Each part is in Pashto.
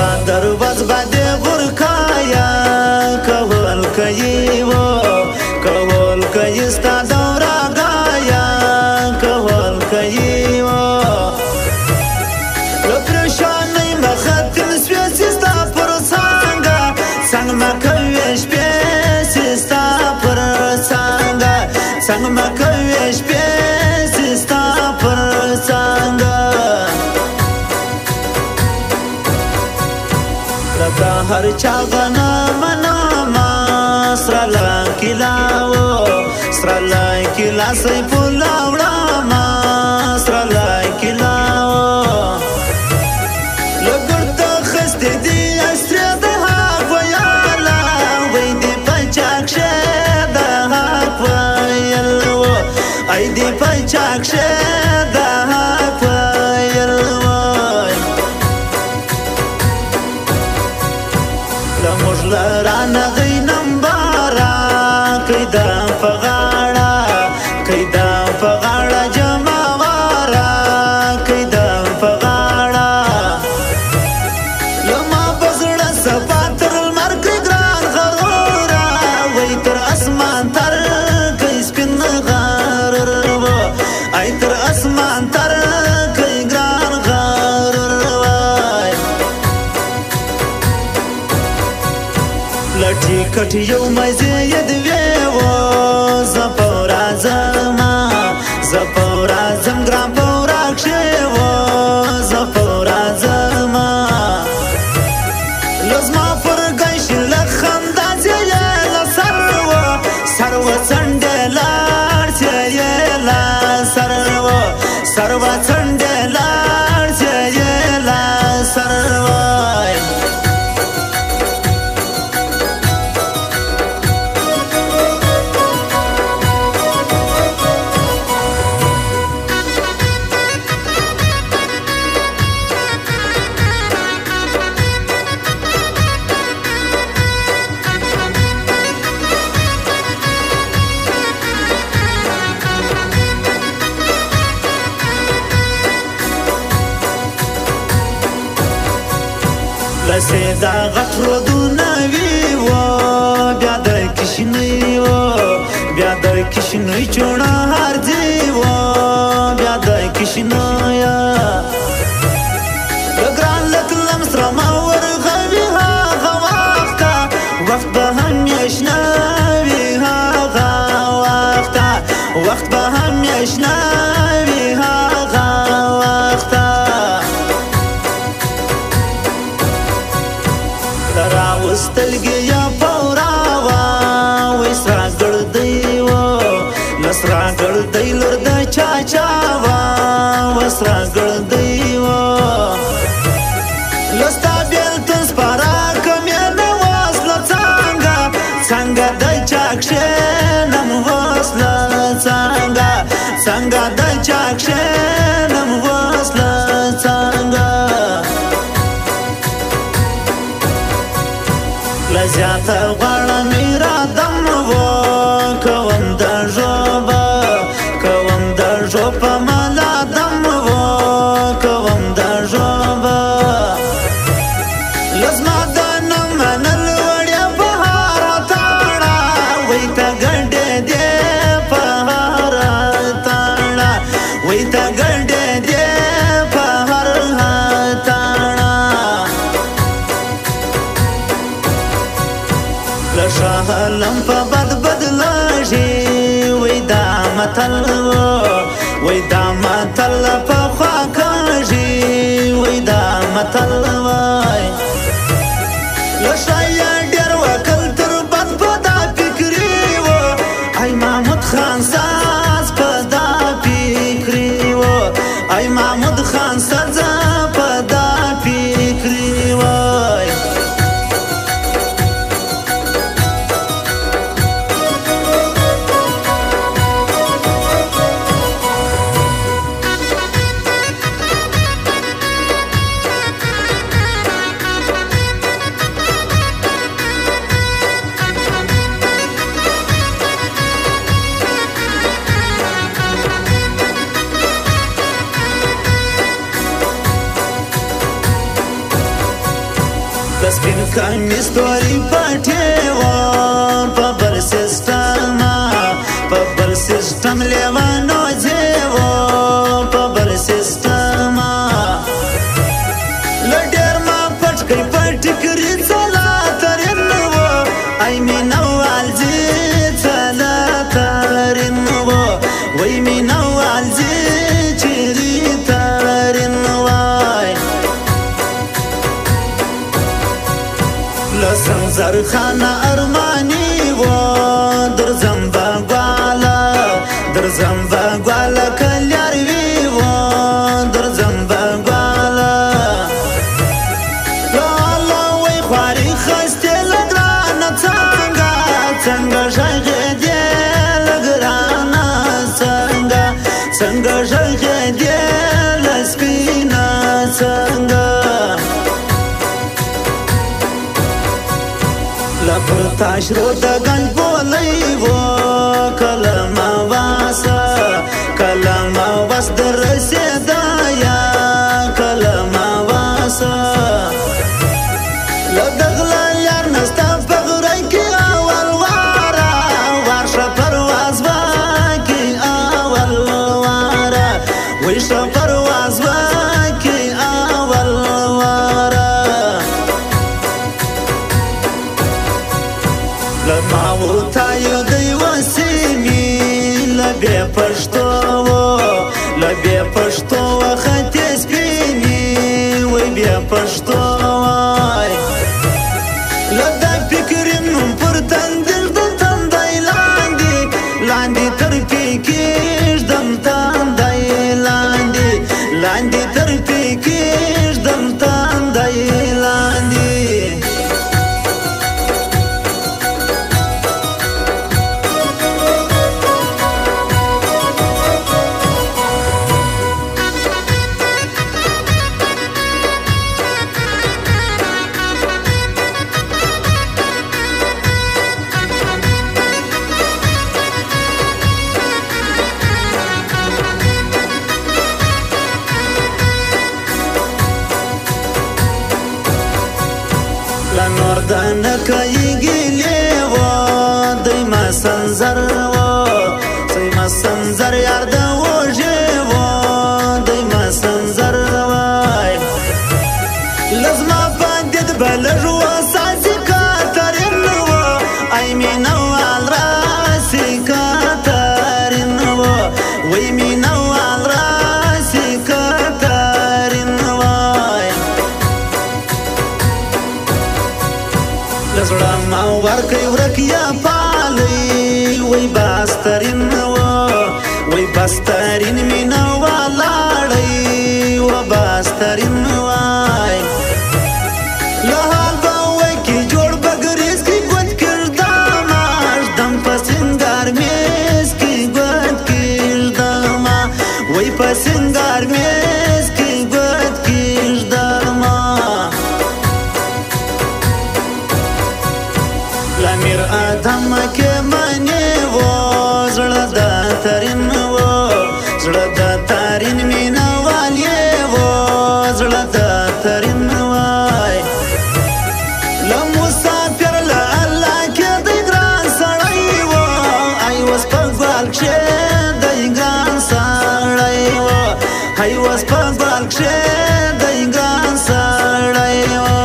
دروازه باندې غورکایا کول کوي و کول کوي ستا دوراګایا کول کوي و له پریشانۍ مخه سویسي ستا پر څانګه څنګ مه کوې شپې ستا پر څانګه څنګ مه کوې شپې ستا پر څانګه لکه هر چا غنمه سره لنکیلا و سره لنکیلا سیف الله وړمه سره لنکیلا و لګرد خستې دي اسرې د حق ویاله وی دې په چا کښې د حق ویل و ای دې په چا کښې د حق ویل وای له موږ له رانغی نمباره قیدم په غاړه قیدم په غاړه جمع واره قیدم په غاړه له ما په زړه صفا تر لمر کړي ګران غروره وی تر اسمان تر کړي سپین غرور ای تر اسمان تر کړي ګران غرور وای لټي کټي یو مزه ید ویو زپورا زما زپورا زم ګرام پورا کښو زپورا زما لزما پر گیش لخندا زیه لسرو سرو څنډلار زیه لا سرو سرو څنډلار زیه لا سرو لسیدا غټ رودونه وي و بیا د کشنۍ و بیا د کشنۍ چوڼه هر دی و بیا د کشنۍ د ګران لکلم سره ما ورغوي هغه وخته وخت به همیشنه وي هغه وخته وخت به همیشنه وي هغه وخته راوستلګي یا پوراوا وسرا ګړدی و لسرا ګړدی لور د چاچا وا وسرا ګړدی و لستا بیل تس پارا کمه نو واسله څنګه څنګه د چاکشه نم واسله څنګه څنګه د چاکشه نم واسله څنګه لزیاته غواړم ارادم و کوم د ژوبه کوم د ژوبه ملادم و کوم د ژوبه لزما د نه منل وړیا په هر تاړه وی ته ګنډې دې په هر تاړه وی ته ګنډې دې په هر تاړه لشاهلم په بد بدلږي وی دا متل وی دا متل په خوا کږي وی دا متل وای لشایا ډېر وکل تر بد په دا فکري و ای محمود خان ساز په دا فکري و ای محمود خان ساز په دا فکري وای دسپین کمیس تورې پټې وه په بل سیسټم لیوانو ځې وه په بل سیسټم له ډېر ما پټ کړې په ټیکري څلا ترین وه ای مینهوال ځې څلا ترین وه وی مینهوال ځې چیرې ترین وای له سنځرخانه ارماني وه درځم بګواله کلیار وي وه درځم بګواله لاله وی خوارې ښایستې له ګرانه څنګه ږغېدې له ګرانه څنګه ږغېدې له سپینه څنګه له پر تاشرو د ګنج بولۍ وه کله ما واس در رسېده یا کله ما واسه له دغله یار نسته په غره کې اول واره ورشه پرواز وکړي اول واره وی شه پرواز وکړي اول واره له ما وتایدی وسیمې له بې پښتو بیا پښتو خطې سپینې وی بیا پښتو وای له دا فکرې نوم پر تندر د تندی لاندې تر پې کېږدم تندی لاندې تر پې کېږدم تندی لاندې نور د نه کوي ګیلې وه دوی ما سنځر یار د وږې وه دوی ما سنځر وای له زما باندې به لږ وساسي کاترین وه ای مینهوال راسي کاترین وه وی مینهوال راسي کاترین وای لزړه ما ورکوي ورک یا پالۍ وی باسترین وی باسترین مینه ولاړی و باسترین وای له حال به وی کې جوړ بګریز کې ګوت کړدمه ږدم په سینګار میز کې ګوت کړدمه وی په سینګار میز کې ګوت کړدمه لامیر ادم کې منې وه زړه د ترین زړه د ترین مینهوال یې وه زړه د ترین وای له مسافر له الله کې دی ګران سړی وه ای اوس په ګوال کښې دی ګران سړی وه ای اوس په ګوال کښې دی ګران سړی وه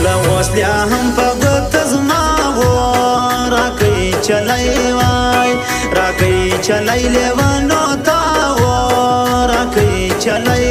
له اوس بیا هم په ګوته زما وه راکوي چلی وای راکوي چلی لیوانو ته وه راکوي چلی